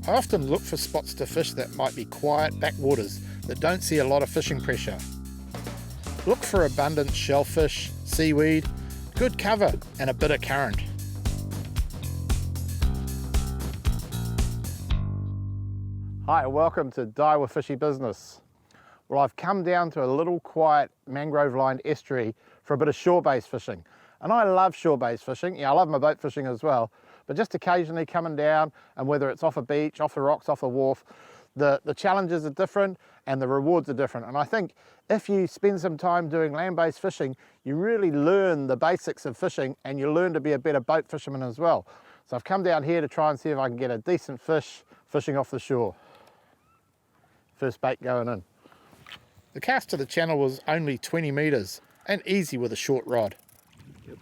I often look for spots to fish that might be quiet backwaters that don't see a lot of fishing pressure. Look for abundant shellfish, seaweed, good cover and a bit of current. Hi, welcome to Die with Fishy Business. Well, I've come down to a little quiet mangrove-lined estuary for a bit of shore-based fishing. And I love shore-based fishing. Yeah, I love my boat fishing as well. But just occasionally coming down, and whether it's off a beach, off the rocks, off a wharf, the challenges are different and the rewards are different. And I think if you spend some time doing land-based fishing, you really learn the basics of fishing and you learn to be a better boat fisherman as well. So I've come down here to try and see if I can get a decent fish fishing off the shore. First bait going in. The cast to the channel was only 20 metres and easy with a short rod. Yep.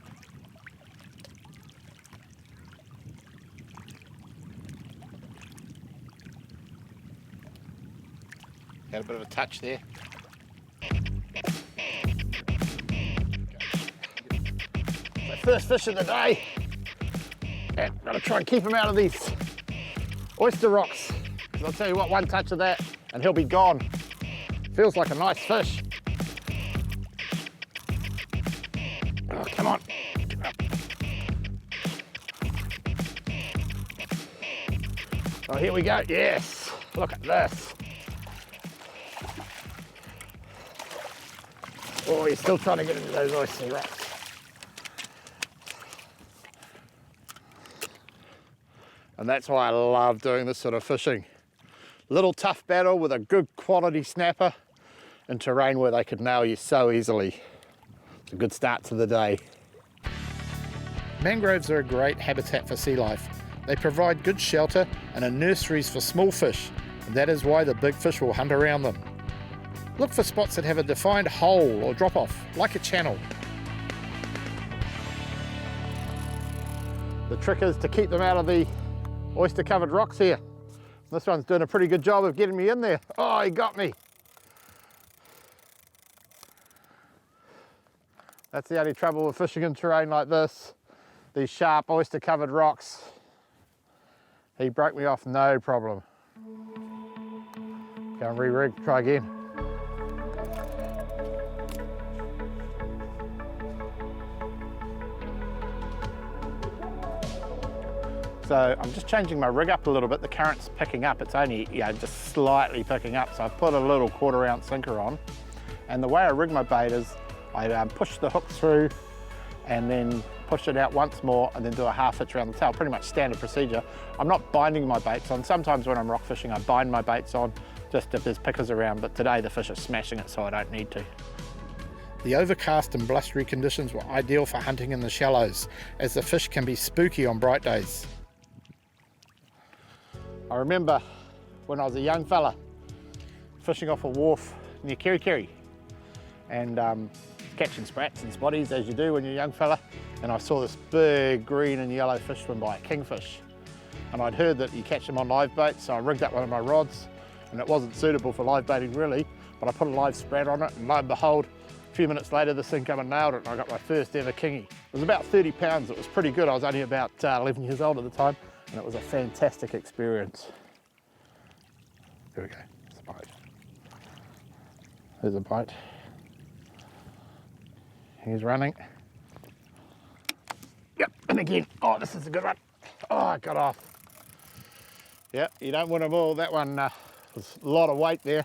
Had a bit of a touch there. So first fish of the day. And I've got to try and keep him out of these oyster rocks. Because I'll tell you what, one touch of that and he'll be gone. Feels like a nice fish. Oh, come on. Oh, here we go. Yes. Look at this. Oh, he's still trying to get into those oyster rocks. And that's why I love doing this sort of fishing. Little tough battle with a good quality snapper in terrain where they could nail you so easily. It's a good start to the day. Mangroves are a great habitat for sea life. They provide good shelter and are nurseries for small fish, and that is why the big fish will hunt around them. Look for spots that have a defined hole or drop-off, like a channel. The trick is to keep them out of the oyster-covered rocks here. This one's doing a pretty good job of getting me in there. Oh, he got me. That's the only trouble with fishing in terrain like this. These sharp oyster-covered rocks. He broke me off, no problem. Go and re-rig, try again. So I'm just changing my rig up a little bit. The current's picking up. It's only just slightly picking up. So I've put a little 1/4 ounce sinker on. And the way I rig my bait is I push the hook through and then push it out once more and then do a 1/2 hitch around the tail. Pretty much standard procedure. I'm not binding my baits on. Sometimes when I'm rock fishing, I bind my baits on just if there's pickers around. But today the fish are smashing it, so I don't need to. The overcast and blustery conditions were ideal for hunting in the shallows, as the fish can be spooky on bright days. I remember when I was a young fella fishing off a wharf near Kiwi and catching sprats and spotties as you do when you're a young fella, and I saw this big green and yellow fish swim by, a kingfish, and I'd heard that you catch them on live bait, so I rigged up one of my rods, and it wasn't suitable for live baiting really, but I put a live sprat on it, and lo and behold, a few minutes later this thing come and nailed it, and I got my first ever kingy. It was about 30 pounds, it was pretty good. I was only about 11 years old at the time, and it was a fantastic experience. There we go, it's a bite. There's a bite. He's running. Yep, and again, oh, this is a good one. Oh, it got off. Yep, you don't win them all. That one was a lot of weight there,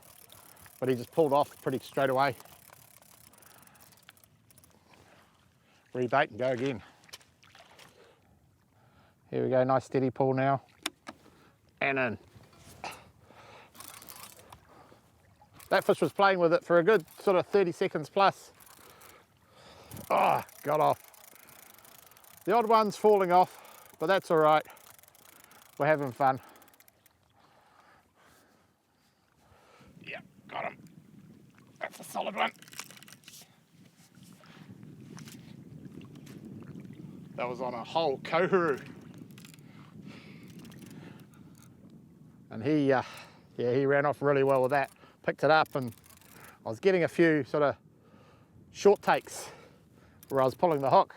but he just pulled off pretty straight away. Rebait and go again. Here we go, nice steady pull now. And in. That fish was playing with it for a good sort of 30 seconds plus. Oh, got off. The odd one's falling off, but that's all right. We're having fun. Yeah, got him. That's a solid one. That was on a whole kohuru. And he ran off really well with that. Picked it up, and I was getting a few sort of short takes where I was pulling the hook.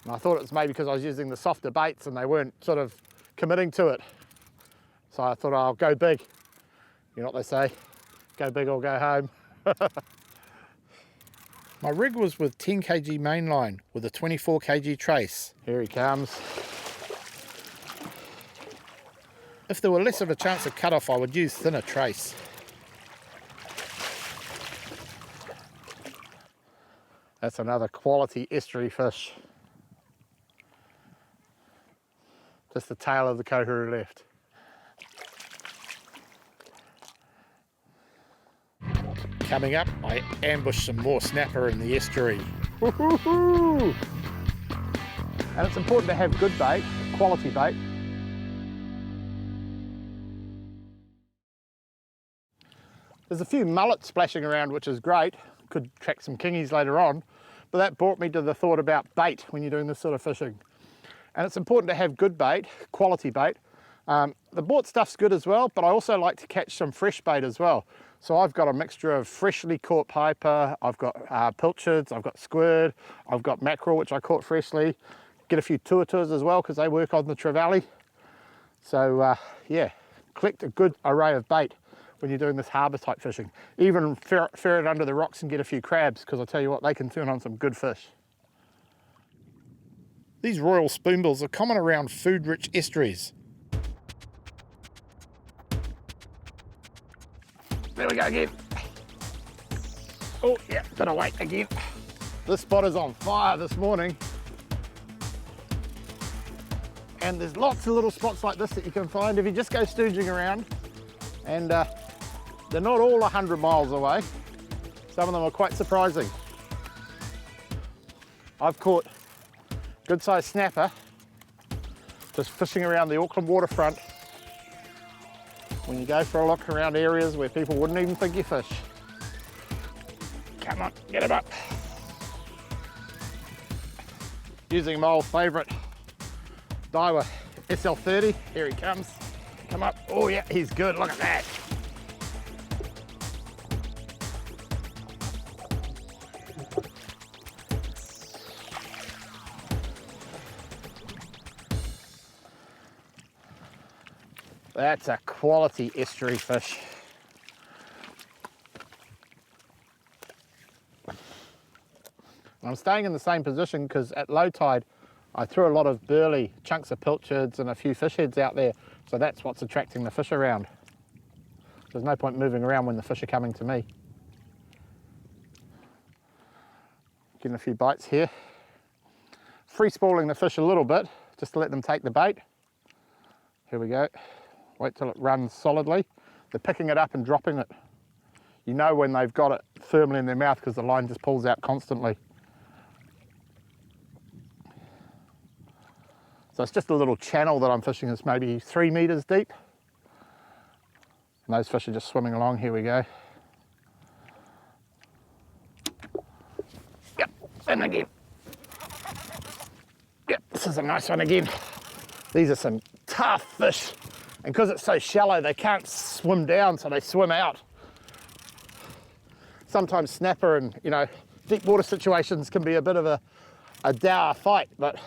And I thought it was maybe because I was using the softer baits and they weren't sort of committing to it. So I thought, I'll go big. You know what they say, go big or go home. My rig was with 10 kg mainline with a 24 kg trace. Here he comes. If there were less of a chance of cut-off, I would use thinner trace. That's another quality estuary fish. Just the tail of the koharu left. Coming up, I ambushed some more snapper in the estuary. Woo-hoo-hoo! And it's important to have good bait, quality bait. There's a few mullets splashing around, which is great. Could track some kingies later on, but that brought me to the thought about bait when you're doing this sort of fishing. And it's important to have good bait, quality bait. The bought stuff's good as well, but I also like to catch some fresh bait as well. So I've got a mixture of freshly caught piper, I've got pilchards, I've got squid, I've got mackerel, which I caught freshly. Get a few tuaturs as well, because they work on the trevally. So yeah, collect a good array of bait when you're doing this harbour type fishing. Even ferret under the rocks and get a few crabs, because I tell you what, they can turn on some good fish. These royal spoonbills are common around food-rich estuaries. There we go again. Oh yeah, bit of weight again. This spot is on fire this morning. And there's lots of little spots like this that you can find if you just go stooging around. And they're not all 100 miles away. Some of them are quite surprising. I've caught good sized snapper just fishing around the Auckland waterfront when you go for a look around areas where people wouldn't even think you fish. Come on, get him up. Using my old favourite Daiwa SL30, here he comes. Come up, oh yeah, he's good, look at that. That's a quality estuary fish. I'm staying in the same position because at low tide I threw a lot of burley, chunks of pilchards and a few fish heads out there, so that's what's attracting the fish around. There's no point moving around when the fish are coming to me. Getting a few bites here. Free spooling the fish a little bit just to let them take the bait. Here we go. Wait till it runs solidly. They're picking it up and dropping it. You know when they've got it firmly in their mouth because the line just pulls out constantly. So it's just a little channel that I'm fishing that's maybe 3 meters deep. And those fish are just swimming along. Here we go. Yep, and again. Yep, this is a nice one again. These are some tough fish. And because it's so shallow, they can't swim down, so they swim out. Sometimes snapper and, you know, deep water situations can be a bit of a dour fight, but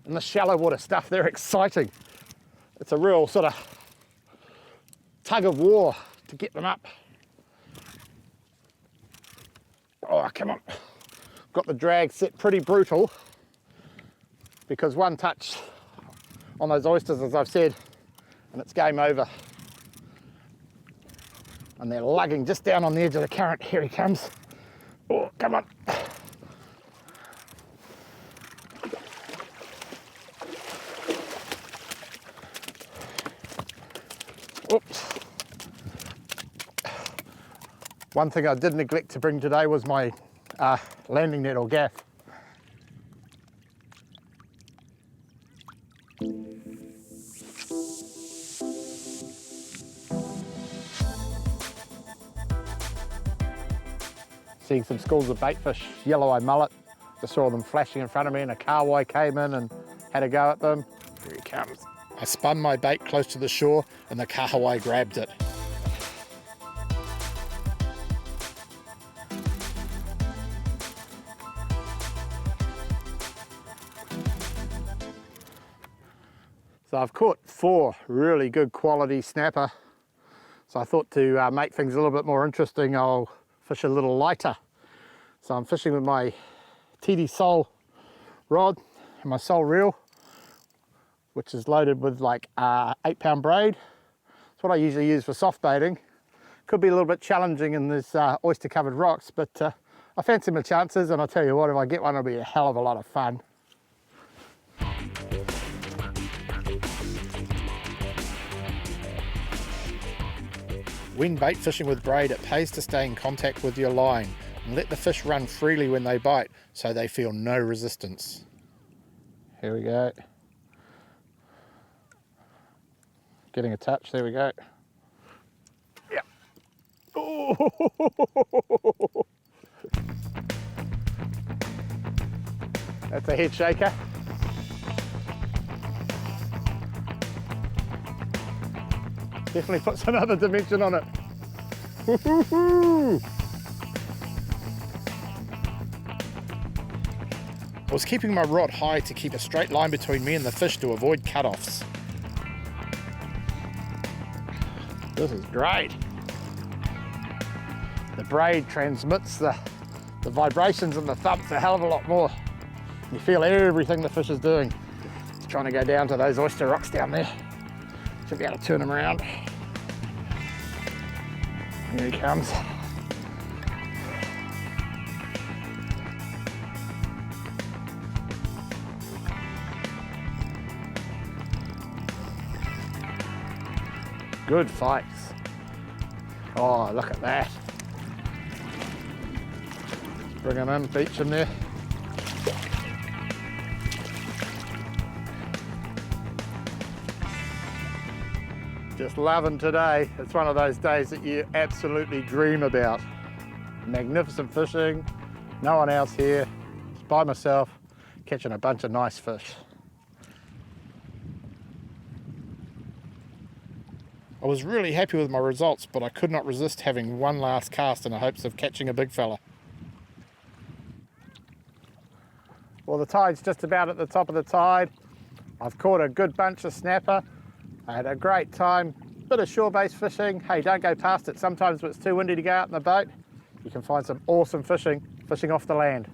in the shallow water stuff, they're exciting. It's a real sort of tug of war to get them up. Oh, come on. Got the drag set pretty brutal because one touch on those oysters, as I've said, and it's game over. And they're lugging just down on the edge of the current. Here he comes. Oh, come on. Oops. One thing I did neglect to bring today was my landing net or gaff. Seeing some schools of baitfish, yellow-eye mullet. Just saw them flashing in front of me and a kahawai came in and had a go at them. Here he comes. I spun my bait close to the shore and the kahawai grabbed it. So I've caught 4 really good quality snapper. So I thought to make things a little bit more interesting, I'll fish a little lighter. So I'm fishing with my TD Soul rod and my Soul reel, which is loaded with like 8-pound braid. It's what I usually use for soft baiting. Could be a little bit challenging in this oyster covered rocks, but I fancy my chances, and I'll tell you what, if I get one, it'll be a hell of a lot of fun. When bait fishing with braid, it pays to stay in contact with your line and let the fish run freely when they bite so they feel no resistance. Here we go. Getting a touch, there we go. Yep. Oh. That's a head shaker. Definitely puts another dimension on it. Woo-hoo-hoo. I was keeping my rod high to keep a straight line between me and the fish to avoid cut-offs. This is great. The braid transmits the vibrations and the thumps a hell of a lot more. You feel everything the fish is doing. It's trying to go down to those oyster rocks down there. Should be able to turn him around. Here he comes. Good fights. Oh, look at that. Bring him in, beach him there. Just loving today. It's one of those days that you absolutely dream about. Magnificent fishing, no one else here, just by myself, catching a bunch of nice fish. I was really happy with my results, but I could not resist having one last cast in the hopes of catching a big fella. Well, the tide's just about at the top of the tide. I've caught a good bunch of snapper. I had a great time, bit of shore-based fishing. Hey, don't go past it. Sometimes when it's too windy to go out in the boat, you can find some awesome fishing off the land.